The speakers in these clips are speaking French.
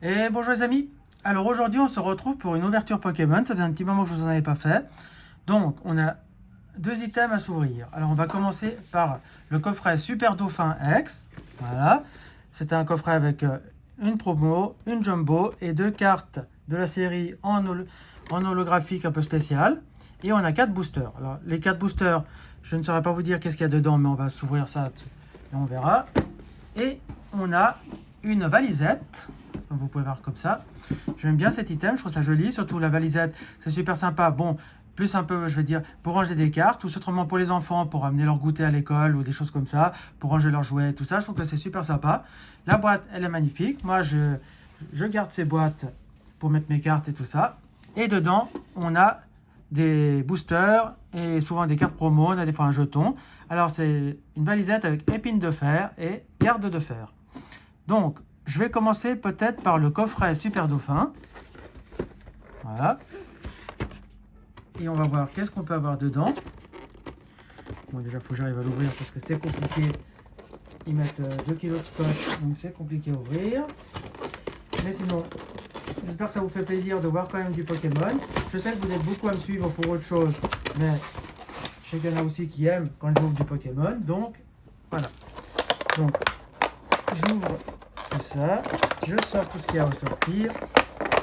Et bonjour les amis. Alors aujourd'hui on se retrouve pour une ouverture Pokémon. Ça faisait un petit moment que je vous en avais pas fait. Donc on a deux items à s'ouvrir. Alors on va commencer par le coffret Super Dauphin X. Voilà. C'était un coffret avec une promo, une jumbo et deux cartes de la série en holographique un peu spécial. Et on a 4 boosters. Alors les 4 boosters, je ne saurais pas vous dire qu'est-ce qu'il y a dedans, mais on va s'ouvrir ça et on verra. Et on a une valisette, comme vous pouvez voir comme ça. J'aime bien cet item, je trouve ça joli, surtout la valisette, c'est super sympa. Bon, plus un peu, je vais dire, pour ranger des cartes, ou autrement pour les enfants, pour amener leur goûter à l'école, ou des choses comme ça, pour ranger leurs jouets, tout ça, je trouve que c'est super sympa. La boîte, elle est magnifique. Moi, je garde ces boîtes pour mettre mes cartes et tout ça. Et dedans, on a des boosters et souvent des cartes promo, on a des fois un jeton. Alors c'est une valisette avec épines de fer et garde de fer. Donc je vais commencer peut-être par le coffret Super Dauphin. Voilà. Et on va voir qu'est-ce qu'on peut avoir dedans. Bon déjà il faut que j'arrive à l'ouvrir parce que c'est compliqué. Ils mettent 2 kg de scotch, donc c'est compliqué à ouvrir. Mais sinon, j'espère que ça vous fait plaisir de voir quand même du Pokémon. Je sais que vous êtes beaucoup à me suivre pour autre chose, mais je sais qu'il y en a aussi qui aiment quand j'ouvre du Pokémon. Donc, voilà. Donc, j'ouvre tout ça. Je sors tout ce qu'il y a à sortir.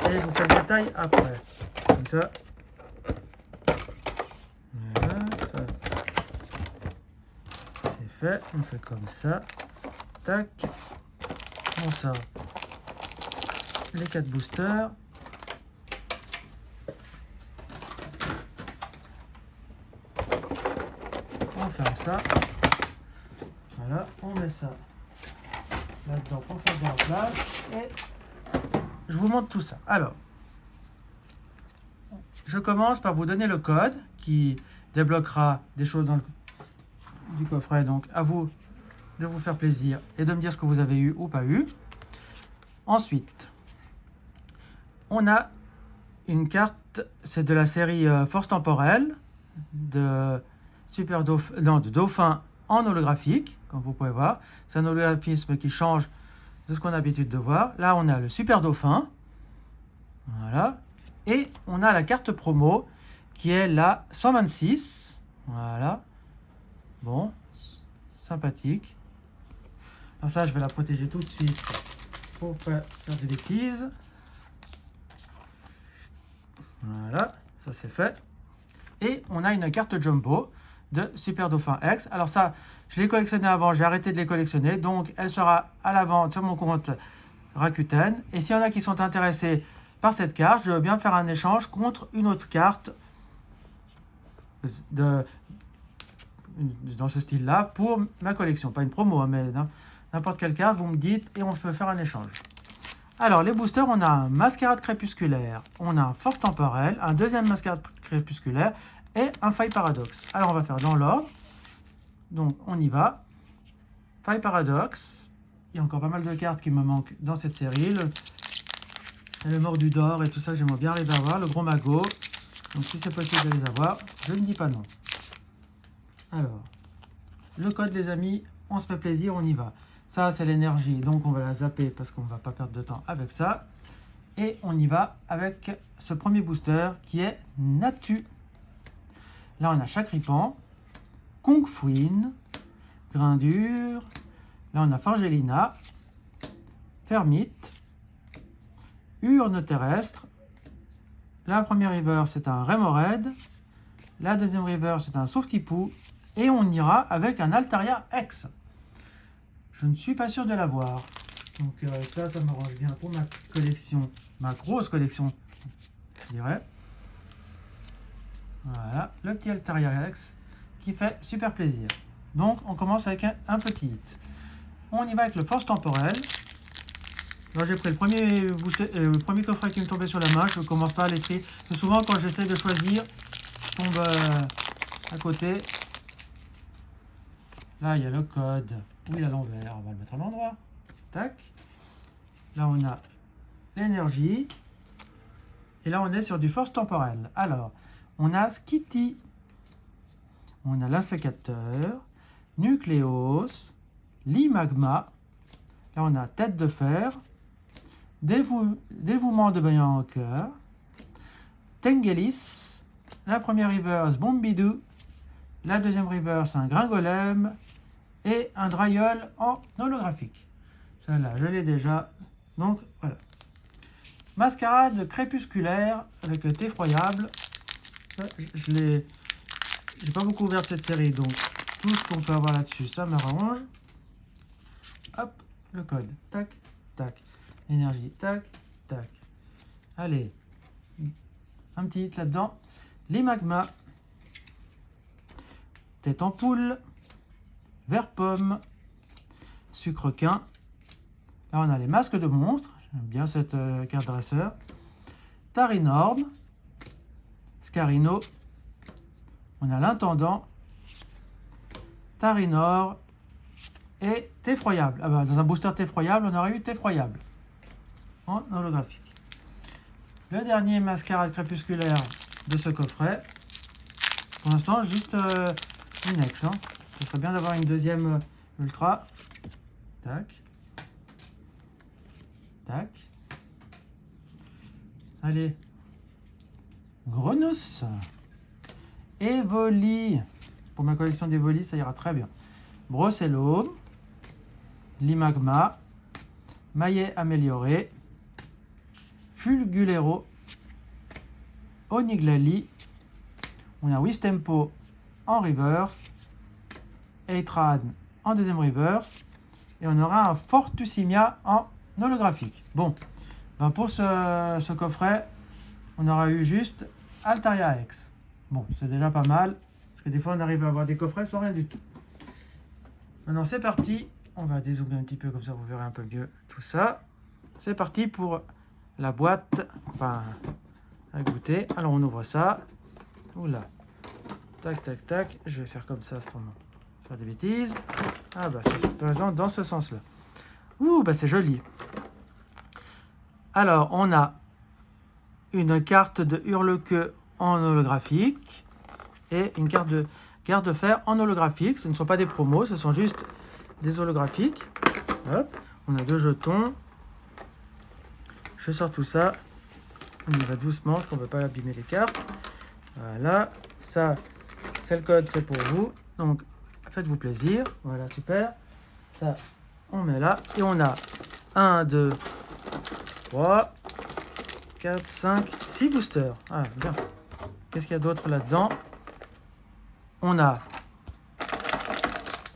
Et je vous fais le détail après. Comme ça. Voilà, ça. C'est fait. On fait comme ça. Tac. On sort les 4 boosters. On ferme ça. Voilà, on met ça là-dedans pour faire bien en place. Et je vous montre tout ça. Alors, je commence par vous donner le code qui débloquera des choses dans du coffret. Donc, à vous de vous faire plaisir et de me dire ce que vous avez eu ou pas eu. Ensuite, on a une carte, c'est de la série Force Temporelle de de Dauphin en holographique, comme vous pouvez voir. C'est un holographisme qui change de ce qu'on a l'habitude de voir. Là, on a le Super Dauphin. Voilà. Et on a la carte promo qui est la 126. Voilà. Bon, sympathique. Alors ça, je vais la protéger tout de suite pour pas faire des bêtises. Voilà, ça c'est fait. Et on a une carte jumbo de Super Dauphin X. Alors ça, je l'ai collectionné avant, j'ai arrêté de les collectionner. Donc elle sera à la vente sur mon compte Rakuten. Et s'il y en a qui sont intéressés par cette carte, je veux bien faire un échange contre une autre carte dans ce style-là pour ma collection. Pas une promo, hein, mais n'importe quelle carte, vous me dites et on peut faire un échange. Alors, les boosters, on a un mascarade crépusculaire, on a un force temporelle, un deuxième mascarade crépusculaire et un faille paradoxe. Alors, on va faire dans l'ordre. Donc, on y va. Faille paradoxe. Il y a encore pas mal de cartes qui me manquent dans cette série. Le mordu d'or et tout ça, j'aimerais bien arriver à voir. Le gros magot. Donc, si c'est possible de les avoir, je ne dis pas non. Alors, le code, les amis, on se fait plaisir, on y va. Ça, c'est l'énergie, donc on va la zapper parce qu'on ne va pas perdre de temps avec ça. Et on y va avec ce premier booster qui est Natu. Là, on a Chakripan, Kung Fuin, Grindure. Là, on a Forgelina, Fermite, Urne terrestre. La première river, c'est un Remoraid. La deuxième river, c'est un Sauve-Tipou. Et on ira avec un Altaria X. Je ne suis pas sûr de l'avoir. Donc ça m'arrange bien pour ma collection, ma grosse collection, je dirais. Voilà, le petit Altaria X qui fait super plaisir. Donc on commence avec un petit hit. On y va avec le force temporelle. Là j'ai pris le premier coffret qui me tombait sur la main. Je ne commence pas à l'écrire. Souvent quand j'essaie de choisir, je tombe à côté. Là, il y a le code. Oui, à l'envers. On va le mettre à l'endroit. Tac. Là, on a l'énergie. Et là, on est sur du force temporelle. Alors, on a Skitty. On a l'insécateur. Nucléos. Limagma. Là, on a tête de fer. Dévouement de Bayan au cœur. Tengelis. La première reverse, Bombidou. La deuxième reverse, un Gringolem. Et un Dryol en holographique. Celle-là, je l'ai déjà. Donc, voilà. Mascarade crépusculaire avec effroyable. Je l'ai. J'ai pas beaucoup ouvert cette série, donc tout ce qu'on peut avoir là-dessus, ça m'arrange. Hop, le code. Tac, tac. Énergie. Tac, tac. Allez. Un petit hit là-dedans. Les magmas. Tête en poule. Vert pomme. Sucre quin. Là, on a les masques de monstres. J'aime bien cette carte dresseur. Tarinorm. Scarino. On a l'intendant. Tarinor. Et Teffroyable. Ah bah, dans un booster Teffroyable, on aurait eu Teffroyable. En holographique. Le dernier mascarade crépusculaire de ce coffret. Pour l'instant, juste une ex. Hein. Ce serait bien d'avoir une deuxième ultra. Tac. Tac. Allez. Grenousse. Evoli. Pour ma collection d'Evoli, ça ira très bien. Brocellum. Limagma. Maillet amélioré. Fulgulero. Oniglali. On a Wistempo en reverse. Eitrad en deuxième reverse. Et on aura un Fortusimia en holographique. Bon, ben pour ce coffret, on aura eu juste Altaria X. Bon, c'est déjà pas mal. Parce que des fois, on arrive à avoir des coffrets sans rien du tout. Maintenant, c'est parti. On va dézoomer un petit peu, comme ça, vous verrez un peu mieux tout ça. C'est parti pour la boîte. Enfin, à goûter. Alors, on ouvre ça. Oula. Tac, tac, tac. Je vais faire comme ça, c'est faire des bêtises. Ah, bah, ça se présente dans ce sens-là. Ouh, bah, c'est joli. Alors, on a une carte de Hurle-Queue en holographique et une carte de Garde-Fer en holographique. Ce ne sont pas des promos, ce sont juste des holographiques. Hop, on a 2 jetons. Je sors tout ça. On y va doucement parce qu'on ne veut pas abîmer les cartes. Voilà, ça, c'est le code, c'est pour vous. Donc, faites-vous plaisir. Voilà, super. Ça, on met là. Et on a 1, 2, 3, 4, 5, 6 boosters. Ah, bien. Qu'est-ce qu'il y a d'autre là-dedans? On a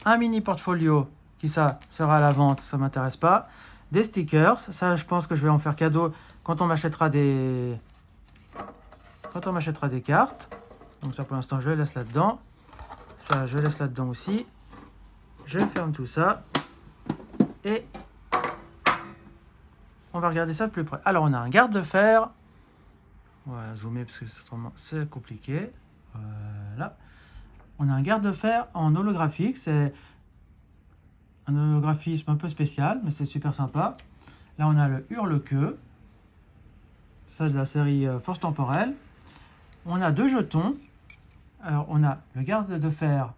un mini portfolio qui, ça, sera à la vente. Ça ne m'intéresse pas. Des stickers. Ça, je pense que je vais en faire cadeau quand on m'achètera des... cartes. Donc ça, pour l'instant, je laisse là-dedans. Ça, je laisse là-dedans aussi. Je ferme tout ça. Et on va regarder ça de plus près. Alors, on a un garde-fer. On va zoomer parce que c'est compliqué. Voilà. On a un garde-fer en holographique. C'est un holographisme un peu spécial, mais c'est super sympa. Là, on a le Hurle-Queue. Ça, de la série Force Temporelle. On a 2 jetons. Alors, on a le garde-fer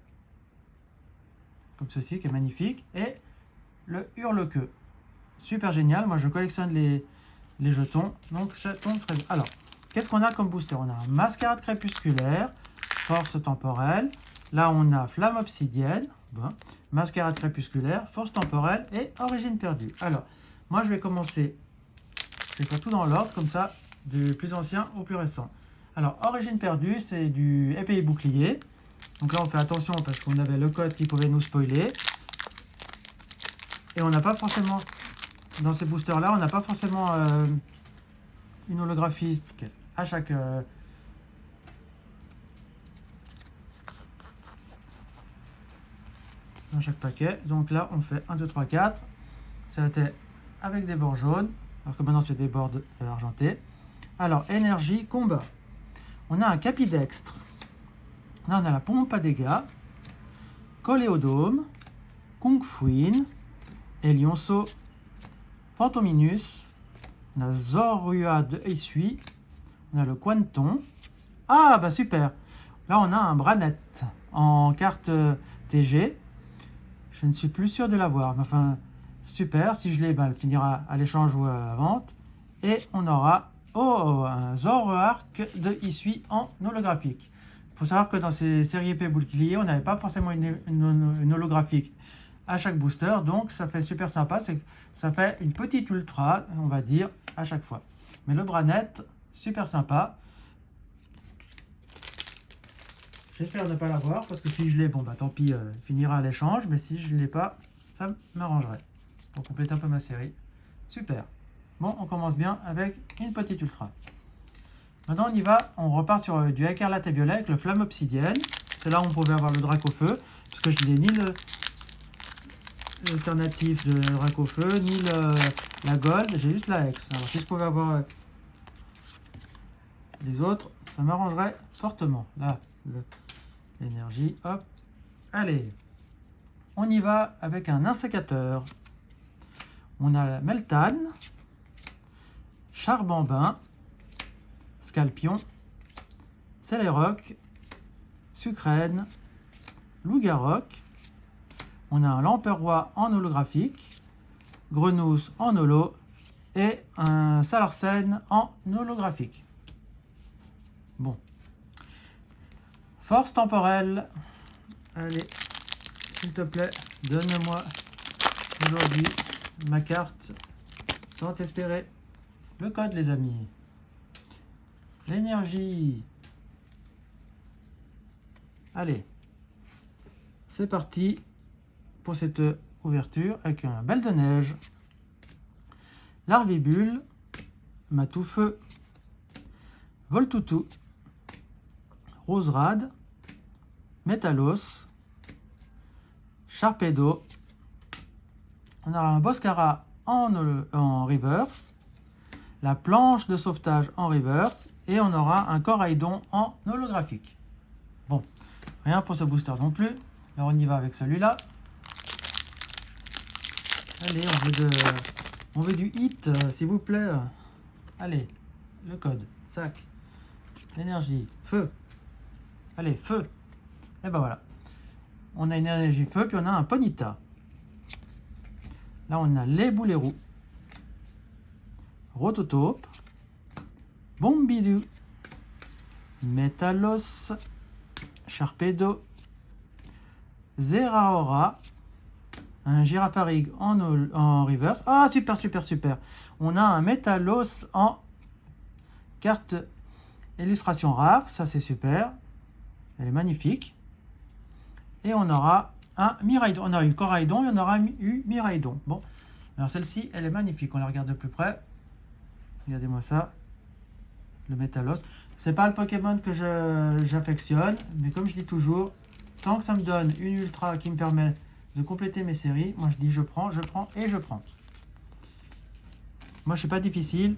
comme ceci, qui est magnifique. Et le Hurle-Queue. Super génial. Moi, je collectionne les jetons. Donc, ça tombe très bien. Alors, qu'est-ce qu'on a comme booster? On a un Mascarade crépusculaire, Force temporelle. Là, on a Flamme obsidienne, bon. Mascarade crépusculaire, Force temporelle et Origine perdue. Alors, moi, je vais commencer. Je vais faire tout dans l'ordre, comme ça, du plus ancien au plus récent. Alors, Origine perdue, c'est du épée et bouclier. Donc là, on fait attention parce qu'on avait le code qui pouvait nous spoiler. Et on n'a pas forcément, dans ces boosters-là, on n'a pas forcément une holographie à chaque... dans chaque paquet. Donc là, on fait 1, 2, 3, 4. Ça était avec des bords jaunes, alors que maintenant, c'est des bords argentés. Alors, énergie, combat. On a un capidextre. Là, on a la pompe à dégâts. Coléodome. Kung Fuin. Elionceau. Fantominus. On a Zorua de Essuie. On a le Quanton. Ah, bah super. Là, on a un Branette en carte TG. Je ne suis plus sûr de l'avoir. Enfin, super. Si je l'ai, ben, elle finira à l'échange ou à la vente. Et on aura un Zoroark de Hisui en holographique. Il faut savoir que dans ces séries épée bouclier, on n'avait pas forcément une holographique à chaque booster. Donc ça fait super sympa. C'est que ça fait une petite ultra, on va dire, à chaque fois. Mais le bras net, super sympa. J'espère ne pas l'avoir parce que si je l'ai, bon bah tant pis, il finira à l'échange. Mais si je ne l'ai pas, ça m'arrangerait pour compléter un peu ma série. Super. Bon, on commence bien avec une petite ultra. Maintenant on y va, on repart sur du écarlate et violet avec le flamme obsidienne. C'est là où on pouvait avoir le drac au feu, parce que je n'ai ni l'alternative de drac au feu, ni la gold, j'ai juste la hex. Alors si je pouvais avoir les autres, ça m'arrangerait fortement. Là, l'énergie, hop, allez. On y va avec un insécateur. On a la Meltan, Charbambin, Scalpion, Céléroc, Sucrène, Lougaroc. On a un Lamperoy en holographique, Grenousse en holo et un Salarsen en holographique. Bon. Force temporelle. Allez, s'il te plaît, donne-moi aujourd'hui ma carte. Tant espérer. Le code, les amis. L'énergie. Allez. C'est parti pour cette ouverture avec un belle de neige. Larvibule. Matoufeu. Voltoutou. Roserade. Métalos. Sharpedo. On aura un Boscara en reverse. La planche de sauvetage en reverse. Et on aura un Coraidon en holographique. Bon, rien pour ce booster non plus. Alors on y va avec celui-là. Allez, on veut du hit, s'il vous plaît. Allez, le code, sac, l'énergie, feu. Allez, feu. Et ben voilà. On a une énergie feu, puis on a un Ponyta. Là, on a les Boulérous. Rototope. Bombidou. Métalos. Sharpedo. Zeraora. Un Girafarig en reverse. Ah, super, super, super. On a un Métalos en carte illustration rare. Ça, c'est super. Elle est magnifique. Et on aura un Miraidon. On a eu Coraidon et on aura eu Miraidon. Bon, alors celle-ci, elle est magnifique. On la regarde de plus près. Regardez-moi ça. Le Métalos. C'est pas le Pokémon que j'affectionne. Mais comme je dis toujours, tant que ça me donne une ultra qui me permet de compléter mes séries, moi je dis je prends et je prends. Moi je suis pas difficile.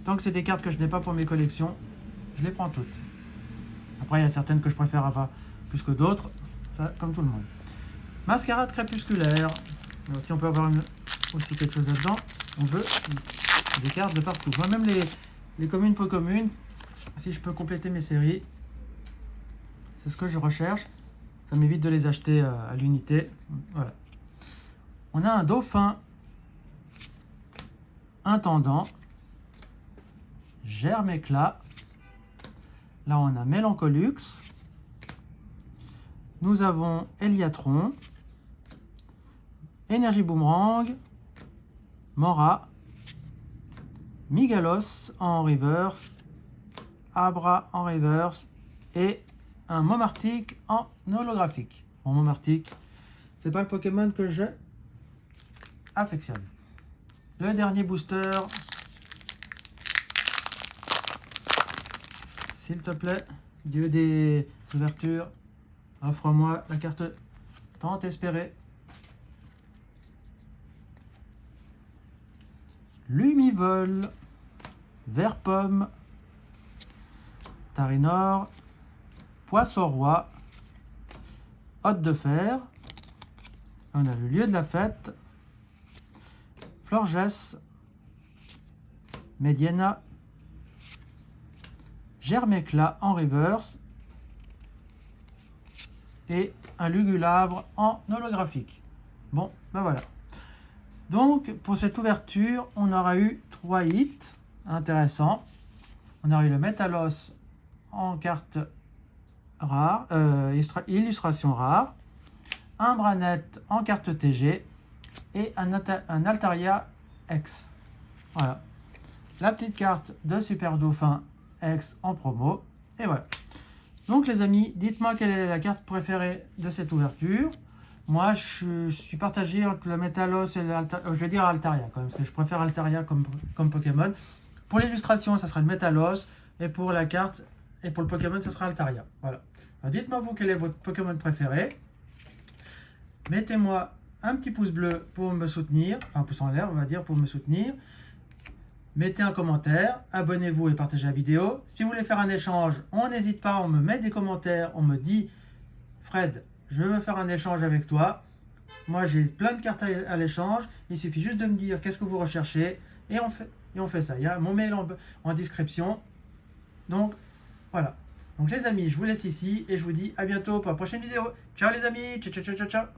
Tant que c'est des cartes que je n'ai pas pour mes collections, je les prends toutes. Après il y a certaines que je préfère avoir plus que d'autres. Ça, comme tout le monde. Mascarade crépusculaire. Alors, si on peut avoir aussi quelque chose là-dedans, on veut des cartes de partout. Moi même les communes peu communes, si je peux compléter mes séries, c'est ce que je recherche. Ça m'évite de les acheter à l'unité. Voilà. On a un dauphin intendant. Germe éclat. Là, on a Mélancolux. Nous avons Eliatron. Énergie boomerang. Mora. Migalos en reverse. Abra en reverse. Et un Momartic en holographique. Bon, Momartic, c'est pas le Pokémon que je affectionne. Le dernier booster. S'il te plaît, Dieu des ouvertures, offre-moi la carte tant espérée. Lumivol, Vert Pomme, Tarinor, Poisson-Roi, Hôte de Fer. On a le lieu de la fête, Florges, Mediana, Germe éclat en reverse et un Lugulabre en holographique. Bon, ben voilà. Donc, pour cette ouverture, on aura eu 3 hits intéressants. On aura eu le Métalos en carte rare, illustration rare, un Branet en carte TG et un Altaria X. Voilà. La petite carte de Super Dauphin X en promo. Et voilà. Donc les amis, dites-moi quelle est la carte préférée de cette ouverture. Moi, je suis partagé entre le Métalos et je vais dire Altaria quand même, parce que je préfère Altaria comme Pokémon. Pour l'illustration, ça sera le Métalos, et pour la carte et pour le Pokémon, ça sera Altaria. Voilà. Dites-moi vous quel est votre Pokémon préféré. Mettez-moi un petit pouce bleu pour me soutenir, enfin un pouce en l'air, on va dire, pour me soutenir. Mettez un commentaire, abonnez-vous et partagez la vidéo. Si vous voulez faire un échange, on n'hésite pas, on me met des commentaires, on me dit Fred, je veux faire un échange avec toi. Moi j'ai plein de cartes à l'échange, il suffit juste de me dire qu'est-ce que vous recherchez et on fait ça. Il y a mon mail en description. Donc voilà. Donc les amis, je vous laisse ici et je vous dis à bientôt pour la prochaine vidéo. Ciao les amis, ciao ciao ciao ciao.